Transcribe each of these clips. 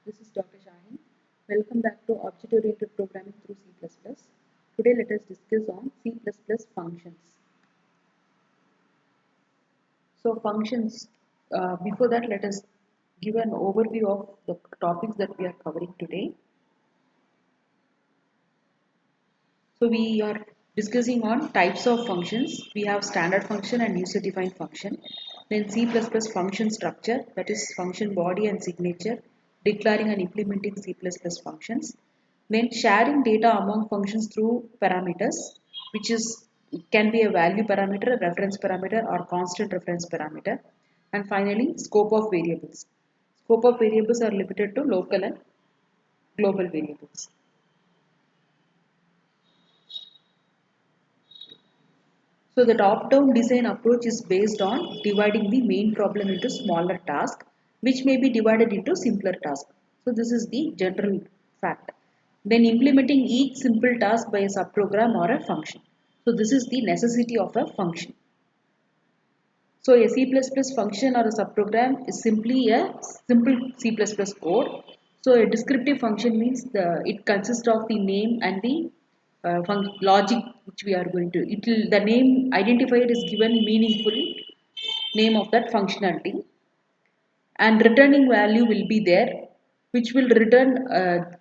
This is Dr. Shahin. Welcome back to Object-Oriented Programming through C++. Today let us discuss on C++ functions. So functions, before that let us give an overview of the topics that we are covering today. So we are discussing on types of functions. We have standard function and user-defined function. Then C++ function structure, that is function body and signature, declaring and implementing C++ functions. Then sharing data among functions through parameters, which is can be a value parameter, reference parameter, or constant reference parameter. And finally, scope of variables. Scope of variables are limited to local and global variables. So the top-down design approach is based on dividing the main problem into smaller tasks, which may be divided into simpler tasks. So this is the general fact. Then implementing each simple task by a subprogram or a function. So this is the necessity of a function. So a C++ function or a subprogram is simply a simple C++ code. So a descriptive function means it consists of the name and the logic which we are going to. The name identifier is given meaningful name of that functionality, and returning value will be there, which will return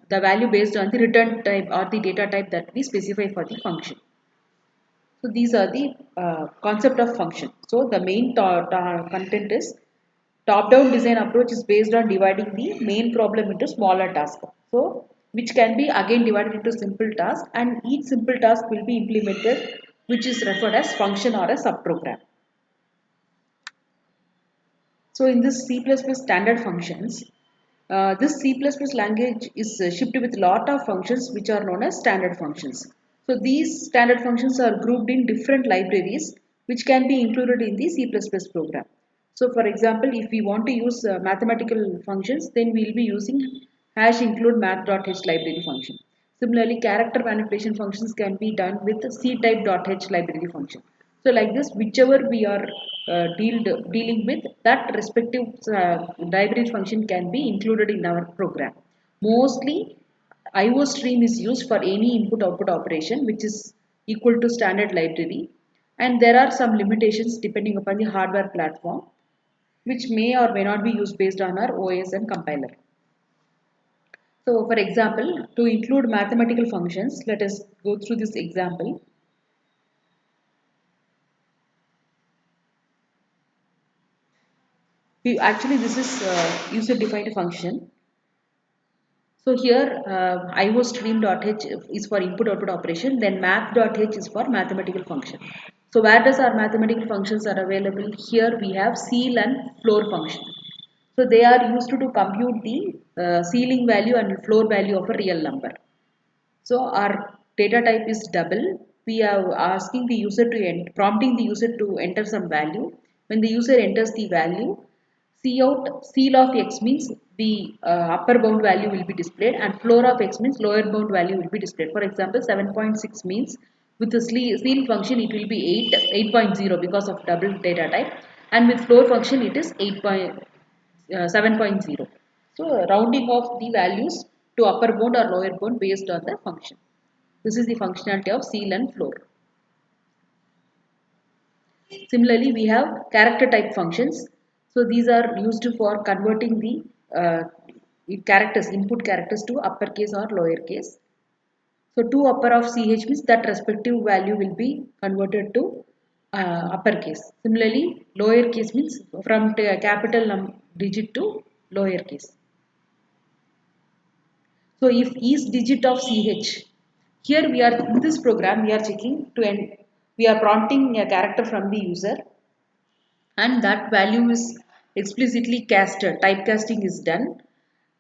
the value based on the return type or the data type that we specify for the function. So these are the concept of function. So the main content is top-down design approach is based on dividing the main problem into smaller tasks. So which can be again divided into simple tasks, and each simple task will be implemented, which is referred as function or a subprogram. So in this C++ standard functions, this C++ language is shipped with lot of functions which are known as standard functions. So these standard functions are grouped in different libraries which can be included in the C++ program. So for example, if we want to use mathematical functions, then we will be using hash include math.h library function. Similarly, character manipulation functions can be done with ctype.h library function. So like this, whichever we are dealing with, that respective library function can be included in our program. Mostly, IO stream is used for any input-output operation, which is equal to standard library. And there are some limitations depending upon the hardware platform, which may or may not be used based on our OS and compiler. So for example, to include mathematical functions, let us go through this example. Actually, this is user-defined function. So here iostream.h is for input-output operation, then math.h is for mathematical function. So where does our mathematical functions are available? Here we have ceil and floor function. So they are used to compute the ceiling value and floor value of a real number. So our data type is double. We are asking the user to prompting the user to enter some value. When the user enters the value, ceil of x means the upper bound value will be displayed, and floor of x means lower bound value will be displayed. For example, 7.6 means with the ceil function it will be 8.0 because of double data type, and with floor function it is 7.0. So rounding of the values to upper bound or lower bound based on the function. This is the functionality of ceil and floor. Similarly, we have character type functions. So these are used for converting the characters, input characters to uppercase or lowercase. So to upper of ch means that respective value will be converted to uppercase. Similarly, lowercase means from capital digit to lowercase. So if each digit of ch, here we are in this program we are checking to end, we are prompting a character from the user, and that value is explicitly casted, typecasting is done,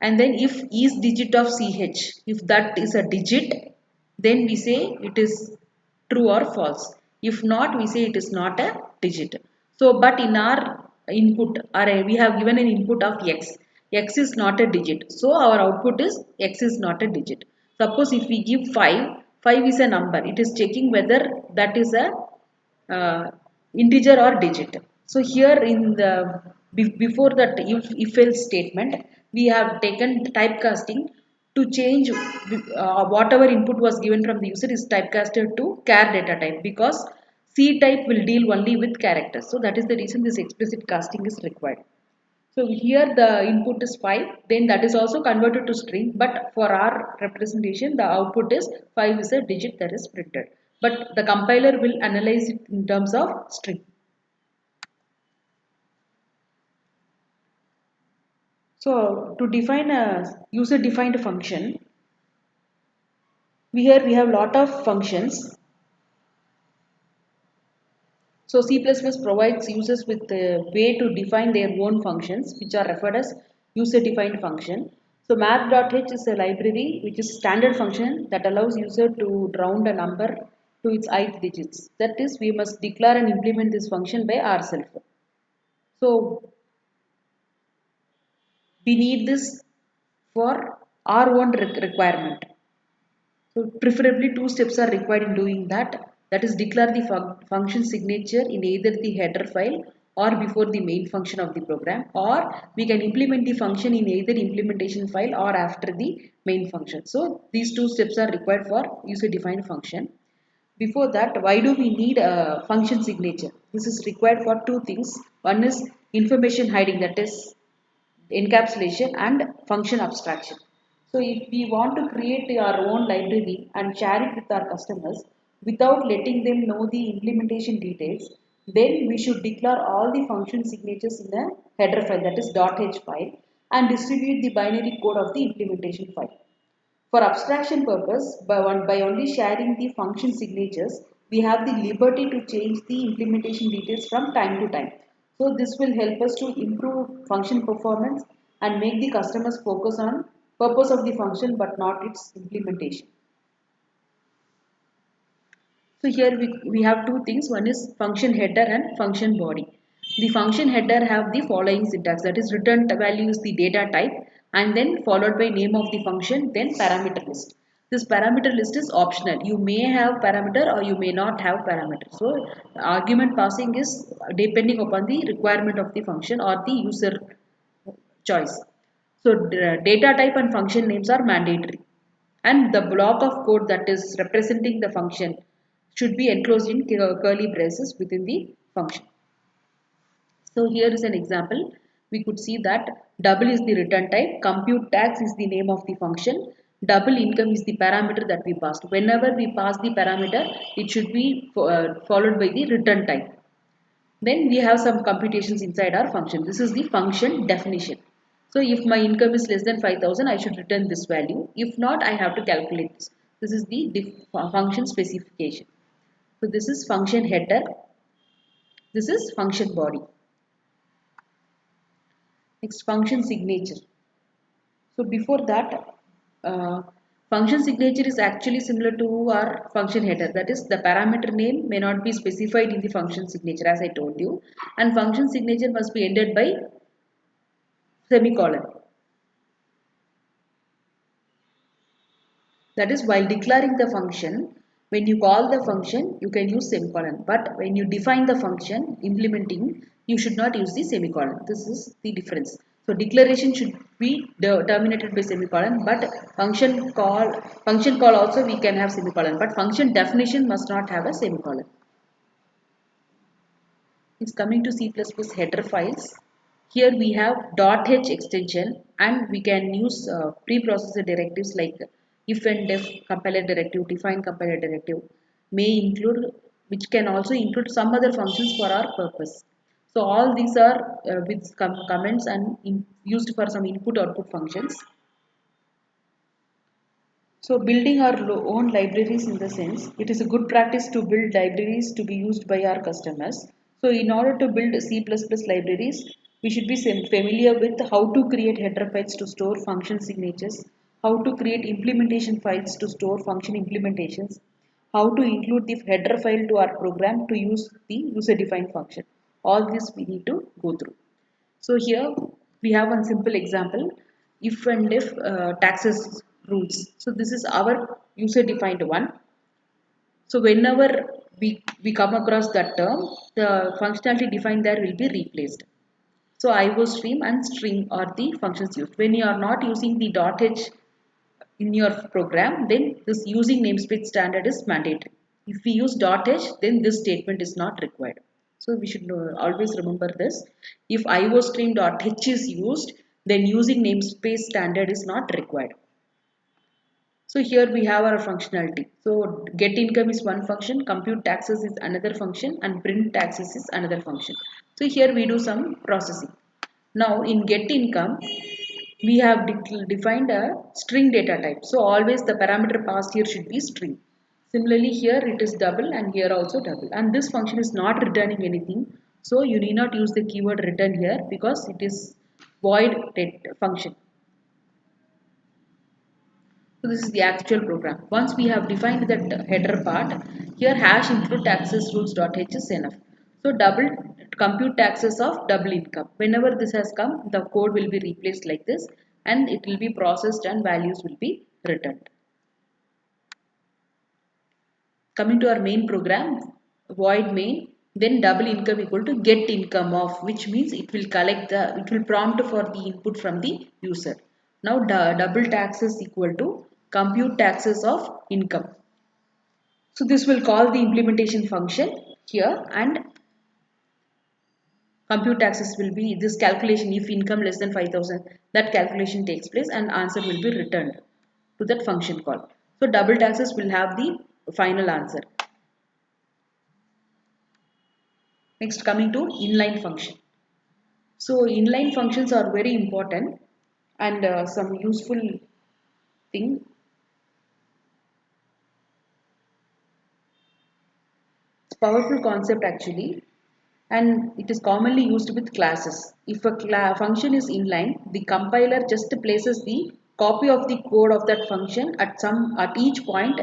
and then if each digit of ch, if that is a digit, then we say it is true or false. If not, we say it is not a digit. So but in our input array we have given an input of x is not a digit, so our output is x is not a digit. Suppose if we give 5 is a number, it is checking whether that is a integer or digit. So here in the before that if else statement, we have taken typecasting to change whatever input was given from the user is typecasted to char data type, because C type will deal only with characters. So that is the reason this explicit casting is required. So here the input is 5, then that is also converted to string, but for our representation the output is 5 is a digit that is printed, but the compiler will analyze it in terms of string. So to define a user defined function, we have lot of functions. So C++ provides users with a way to define their own functions, which are referred as user defined function. So math.h is a library which is standard function that allows user to round a number to its ith digits. That is, we must declare and implement this function by ourselves. So we need this for our own requirement. So preferably two steps are required in doing that. That is, declare the function signature in either the header file or before the main function of the program, or we can implement the function in either implementation file or after the main function. So these two steps are required for user defined function. Before that, why do we need a function signature? This is required for two things. One is information hiding, that is encapsulation, and function abstraction. So if we want to create our own library and share it with our customers without letting them know the implementation details, then we should declare all the function signatures in a header file, that is .h file, and distribute the binary code of the implementation file. For abstraction purpose, by only sharing the function signatures, we have the liberty to change the implementation details from time to time. So this will help us to improve function performance and make the customers focus on purpose of the function but not its implementation. So here we have two things. One is function header and function body. The function header have the following syntax, that is return value is the data type and then followed by name of the function, then parameter list. This parameter list is optional. You may have parameter or you may not have parameter. So argument passing is depending upon the requirement of the function or the user choice. So data type and function names are mandatory, and the block of code that is representing the function should be enclosed in curly braces within the function. So here is an example. We could see that double is the return type, compute tax is the name of the function, double income is the parameter that we passed. Whenever we pass the parameter, it should be followed by the return type. Then we have some computations inside our function. This is the function definition. So if my income is less than 5,000, I should return this value. If not, I have to calculate this. This is the function specification. So this is function header. This is function body. Next, function signature. So before that, function signature is actually similar to our function header. That is, the parameter name may not be specified in the function signature, as I told you, and function signature must be ended by semicolon. That is, while declaring the function, when you call the function, you can use semicolon. But when you define the function implementing, you should not use the semicolon. This is the difference. So declaration should be terminated by semicolon, but function call also we can have semicolon. But function definition must not have a semicolon. It's coming to C++ header files. Here we have .h extension, and we can use preprocessor directives like if and def compiler directive, define compiler directive may include, which can also include some other functions for our purpose. So all these are with comments and used for some input output functions. So building our own libraries, in the sense, it is a good practice to build libraries to be used by our customers. So in order to build C++ libraries, we should be familiar with how to create header files to store function signatures, how to create implementation files to store function implementations, how to include the header file to our program to use the user defined function. All this we need to go through. So here we have one simple example, if and if taxes rules. So this is our user defined one. So whenever we come across that term, the functionality defined there will be replaced. So IOStream and string are the functions used. When you are not using the .h in your program, then this using namespace standard is mandatory. If we use .h, then this statement is not required. So we should always remember this. If IOStream.h is used, then using namespace standard is not required. So here we have our functionality. So get income is one function, compute taxes is another function, and print taxes is another function. So here we do some processing. Now in get income, we have defined a string data type. So always the parameter passed here should be string. Similarly here it is double and here also double. And this function is not returning anything. So you need not use the keyword return here because it is void function. So this is the actual program. Once we have defined that header part, here hash include taxes rules.h is enough. So double compute taxes of double income. Whenever this has come, the code will be replaced like this and it will be processed and values will be returned. Coming to our main program, void main, then double income equal to get income of, which means it will prompt for the input from the user. Now double taxes equal to compute taxes of income. So this will call the implementation function here, and compute taxes will be this calculation. If income less than 5,000, that calculation takes place and answer will be returned to that function call. So double taxes will have the final answer. Next, coming to inline function. So inline functions are very important and some useful thing. It's a powerful concept actually, and it is commonly used with classes. If a function is inline, the compiler just places the copy of the code of that function at each point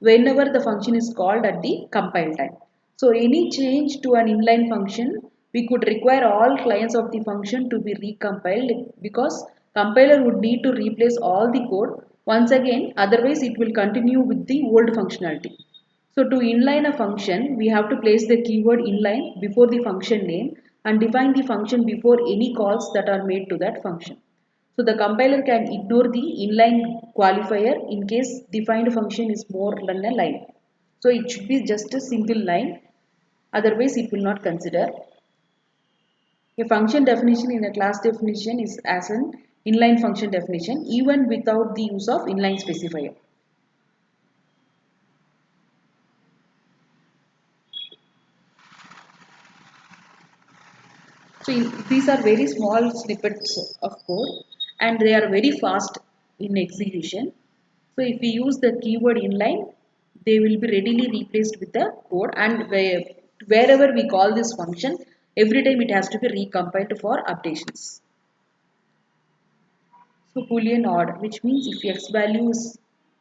whenever the function is called at the compile time. So any change to an inline function, we could require all clients of the function to be recompiled because compiler would need to replace all the code once again, otherwise it will continue with the old functionality. So to inline a function, we have to place the keyword inline before the function name and define the function before any calls that are made to that function. So the compiler can ignore the inline qualifier in case defined function is more than a line. So it should be just a single line, otherwise it will not consider. A function definition in a class definition is as an inline function definition even without the use of inline specifier. So these are very small snippets of code and they are very fast in execution. So if we use the keyword inline, they will be readily replaced with the code, and wherever we call this function, every time it has to be recompiled for updations. So Boolean odd, which means if x value is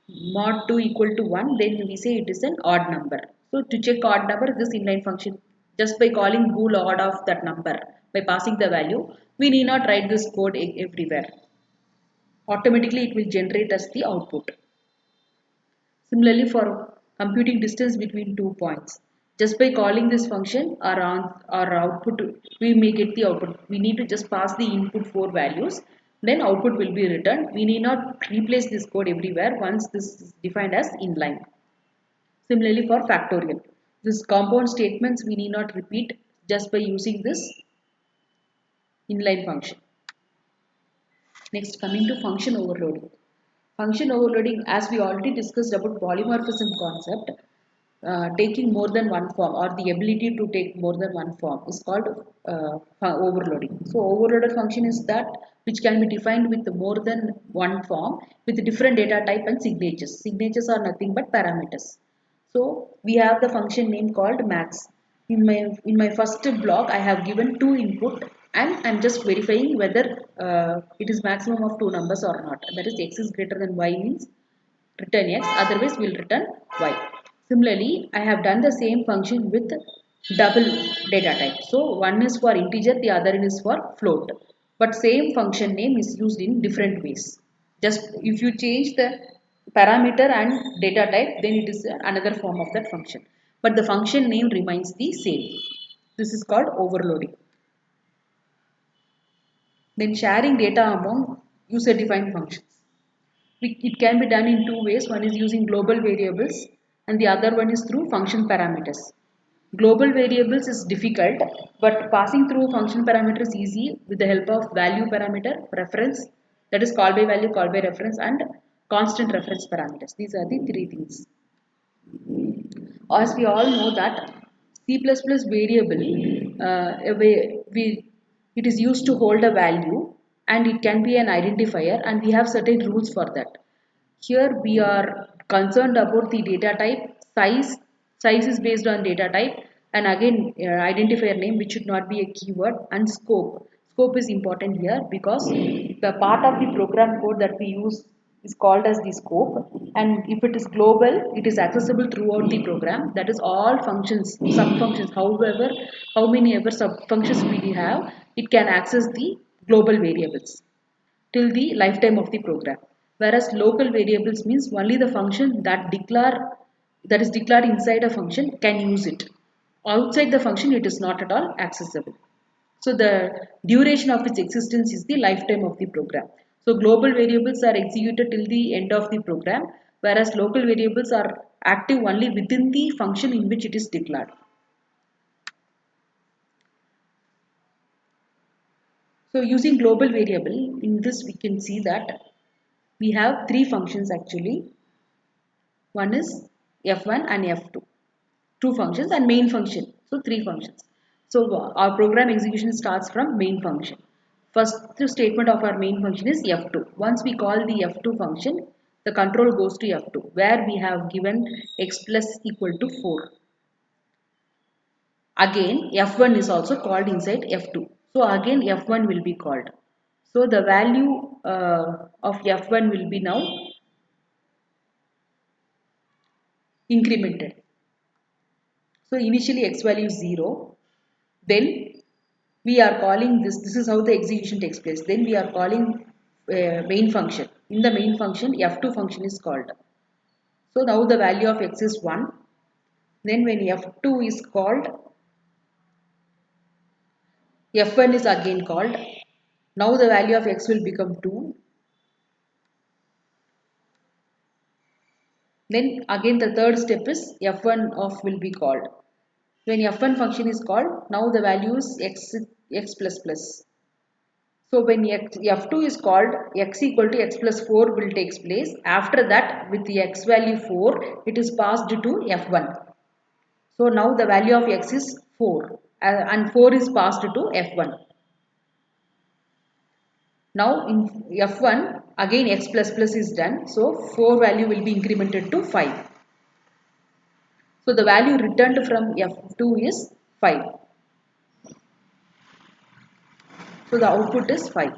mod 2 equal to 1, then we say it is an odd number. So to check odd number, this inline function, just by calling bool odd of that number, by passing the value, we need not write this code everywhere. Automatically it will generate us the output. Similarly for computing distance between 2 points, just by calling this function our output, we may get the output. We need to just pass the input 4 values, then output will be returned. We need not replace this code everywhere once this is defined as inline. Similarly for factorial, this compound statements we need not repeat just by using this inline function. Next, coming to function overloading. Function overloading, as we already discussed about polymorphism concept, taking more than one form or the ability to take more than one form is called overloading. So overloaded function is that which can be defined with more than one form with different data type and signatures. Signatures are nothing but parameters. So we have the function name called max. In my first block, I have given two input and I'm just verifying whether it is maximum of two numbers or not. That is x is greater than y means return x, otherwise we'll return y. Similarly, I have done the same function with double data type. So one is for integer, the other is for float. But same function name is used in different ways. Just if you change the parameter and data type, then it is another form of that function. But the function name remains the same. This is called overloading. Then sharing data among user-defined functions. It can be done in two ways. One is using global variables and the other one is through function parameters. Global variables is difficult, but passing through function parameter is easy with the help of value parameter, reference, that is call by value, call by reference, and constant reference parameters. These are the three things. As we all know that C++ variable, it is used to hold a value and it can be an identifier, and we have certain rules for that. Here we are concerned about the data type, size is based on data type, and again identifier name, which should not be a keyword, and scope. Scope is important here because the part of the program code that we use is called as the scope, and if it is global, it is accessible throughout the program. That is all functions, sub functions, however, how many ever sub functions we have, it can access the global variables till the lifetime of the program. Whereas local variables means only the function that is declared inside a function can use it. Outside the function it is not at all accessible. So the duration of its existence is the lifetime of the program. So global variables are executed till the end of the program, whereas local variables are active only within the function in which it is declared. So using global variable, in this we can see that we have three functions actually. One is F1 and F2. Two functions and main function. So three functions. So our program execution starts from main function. First statement of our main function is F2. Once we call the F2 function, the control goes to F2 where we have given x plus equal to 4. Again F1 is also called inside F2. So again F1 will be called. So the value of F1 will be now incremented. So initially x value is 0. Then we are calling this is how the execution takes place. Then we are calling main function. In the main function, F2 function is called. So now the value of x is 1. Then when F2 is called, F1 is again called. Now the value of x will become 2. Then again the third step is F1 of will be called. When F1 function is called, now the value is x plus plus. So when F2 is called, x equal to x plus 4 will take place. After that, with the x value 4, it is passed to F1. So now the value of x is 4 and 4 is passed to F1. Now in F1, again x plus plus is done. So 4 value will be incremented to 5. So the value returned from F2 is 5. So the output is 5.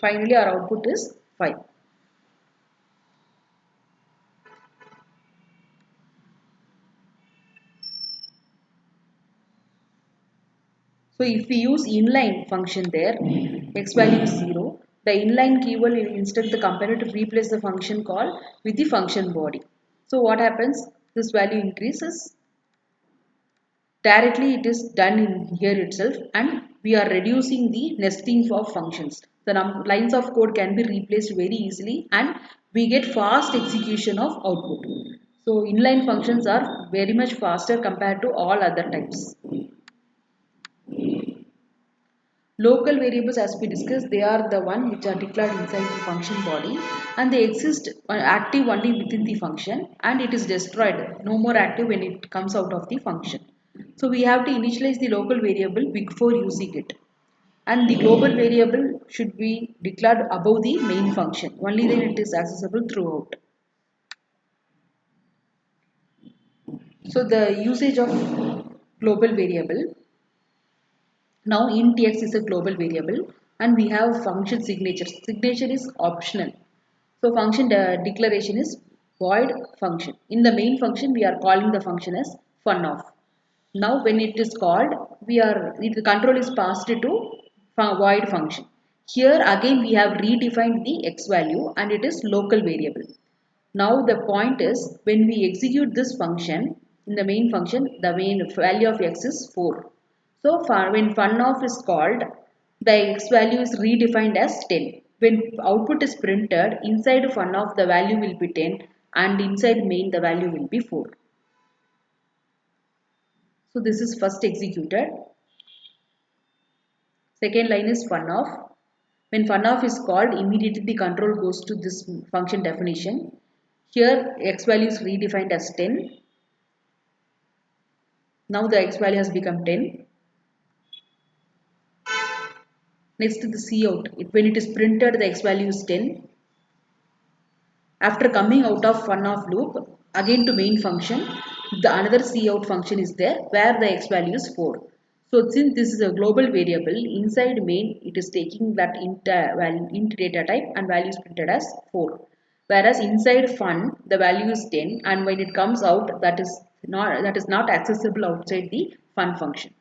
Finally our output is 5. So if we use inline function there, x value is 0, the inline key will instruct the compiler to replace the function call with the function body. So what happens? This value increases. Directly it is done in here itself, and we are reducing the nesting of functions. The lines of code can be replaced very easily and we get fast execution of output. So inline functions are very much faster compared to all other types. Local variables, as we discussed, they are the one which are declared inside the function body and they exist active only within the function, and it is destroyed, no more active when it comes out of the function. So we have to initialize the local variable before using it, and the global variable should be declared above the main function. Only then it is accessible throughout. So the usage of global variable. Now int x is a global variable and we have function signature. Signature is optional. So function declaration is void function. In the main function we are calling the function as funoff. Now when it is called, the control is passed to void function. Here again we have redefined the x value and it is local variable. Now the point is when we execute this function in the main function, the main value of x is 4. So when funoff is called, the x value is redefined as 10. When output is printed, inside funoff the value will be 10 and inside main the value will be 4. So this is first executed. Second line is funoff. When funoff is called, immediately the control goes to this function definition. Here x value is redefined as 10. Now the x value has become 10. Next to the cout. When it is printed, the x value is 10. After coming out of funoff loop, again to main function, the another cout function is there where the x value is 4. So since this is a global variable, inside main it is taking that int data type and value is printed as 4. Whereas inside fun the value is 10 and when it comes out that is not accessible outside the fun function.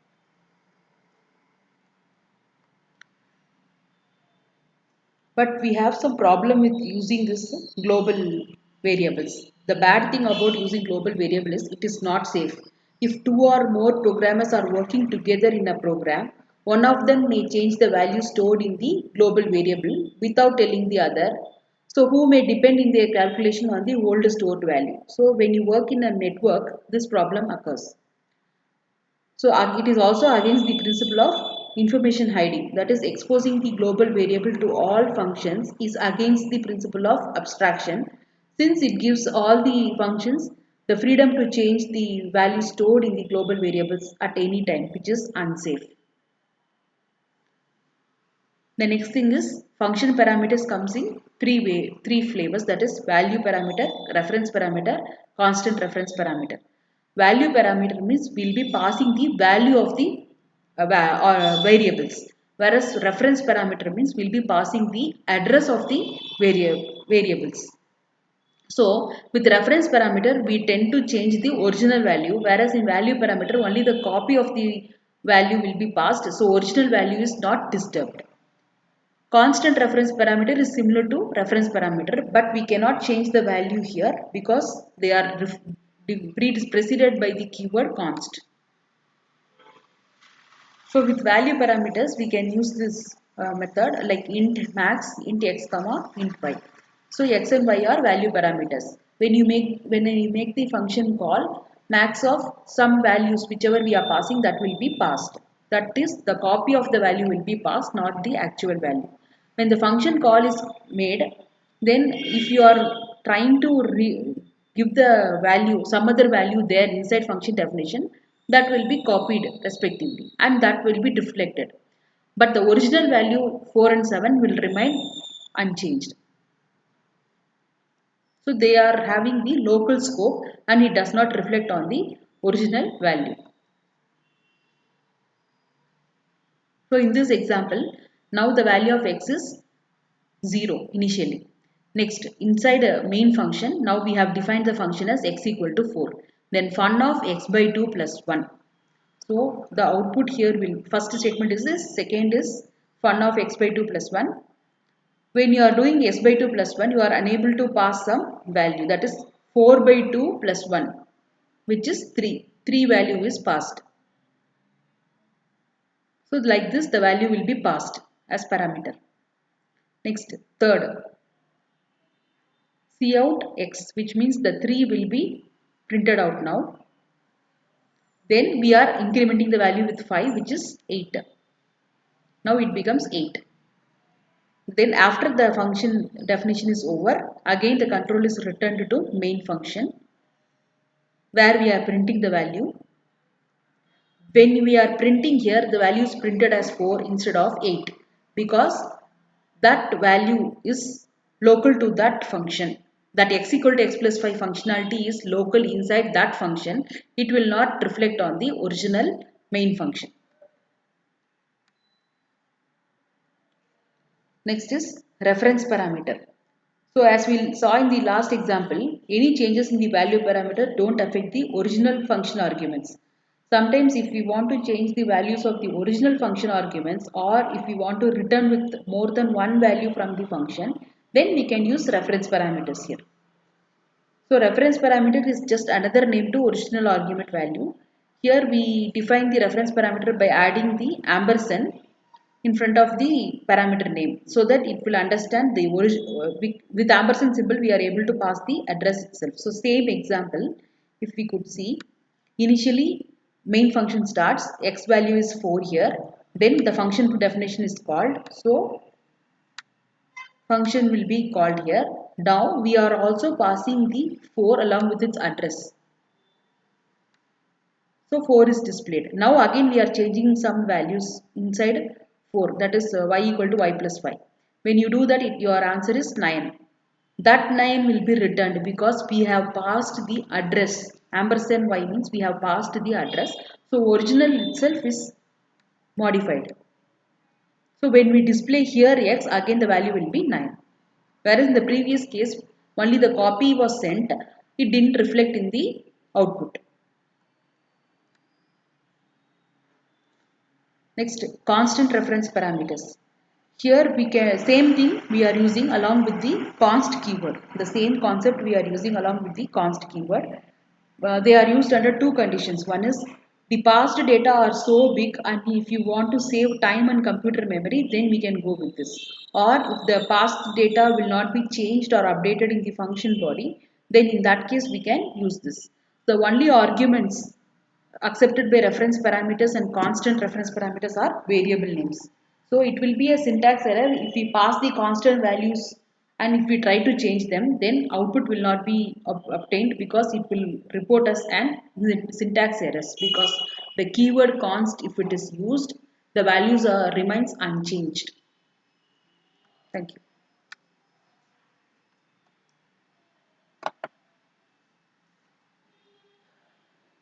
But we have some problem with using this global variables. The bad thing about using global variable is it is not safe. If two or more programmers are working together in a program, one of them may change the value stored in the global variable without telling the other. So who may depend in their calculation on the old stored value. So when you work in a network, this problem occurs. So it is also against the principle of information hiding, that is exposing the global variable to all functions is against the principle of abstraction since it gives all the functions the freedom to change the value stored in the global variables at any time, which is unsafe. The next thing is function parameters comes in three flavors, that is value parameter, reference parameter, constant reference parameter. Value parameter means we will be passing the value of the variables, whereas reference parameter means we will be passing the address of the variables. So with reference parameter we tend to change the original value, whereas in value parameter only the copy of the value will be passed, so original value is not disturbed. Constant reference parameter is similar to reference parameter, but we cannot change the value here because they are preceded by the keyword const. So with value parameters, we can use this method like int max, int x, comma, int y. So x and y are value parameters. When you make the function call, max of some values whichever we are passing that will be passed. That is the copy of the value will be passed, not the actual value. When the function call is made, then if you are trying to give the value, some other value there inside function definition, that will be copied respectively and that will be deflected. But the original value 4 and 7 will remain unchanged. So they are having the local scope and it does not reflect on the original value. So in this example, now the value of x is 0 initially. Next, inside a main function, now we have defined the function as x equal to 4. Then fun of x by 2 plus 1. So the output here will, first statement is this, second is fun of x by 2 plus 1. When you are doing x by 2 plus 1, you are unable to pass some value, that is 4 by 2 plus 1, which is 3. 3 value is passed. So like this the value will be passed as parameter. Next, third, cout x, which means the 3 will be printed out now. Then we are incrementing the value with 5, which is 8. Now it becomes 8. Then after the function definition is over, again the control is returned to main function where we are printing the value. When we are printing here, the value is printed as 4 instead of 8 because that value is local to that function. That x equal to x plus 5 functionality is local inside that function. It will not reflect on the original main function. Next is reference parameter. So as we saw in the last example, any changes in the value parameter don't affect the original function arguments. Sometimes if we want to change the values of the original function arguments or if we want to return with more than one value from the function, then we can use reference parameters here. So reference parameter is just another name to original argument value. Here we define the reference parameter by adding the ampersand in front of the parameter name so that it will understand the origin. With ampersand symbol we are able to pass the address itself. So same example, if we could see, initially main function starts, x value is 4 here, then the function definition is called, so function will be called here. Now we are also passing the 4 along with its address. So 4 is displayed. Now again we are changing some values inside 4, that is y equal to y plus 5. When you do that, your answer is 9. That 9 will be returned because we have passed the address. Ampersand y means we have passed the address. So original itself is modified. So when we display here x, again the value will be 9. Whereas in the previous case, only the copy was sent, it didn't reflect in the output. Next, constant reference parameters. Here we can, same thing we are using along with the const keyword. The same concept we are using along with the const keyword. They are used under two conditions. One is the passed data are so big and if you want to save time and computer memory, then we can go with this. Or if the passed data will not be changed or updated in the function body, then in that case we can use this. The only arguments accepted by reference parameters and constant reference parameters are variable names. So it will be a syntax error if we pass the constant values and if we try to change them, then output will not be obtained because it will report us an syntax errors, because the keyword const, if it is used, the values remains unchanged. Thank you.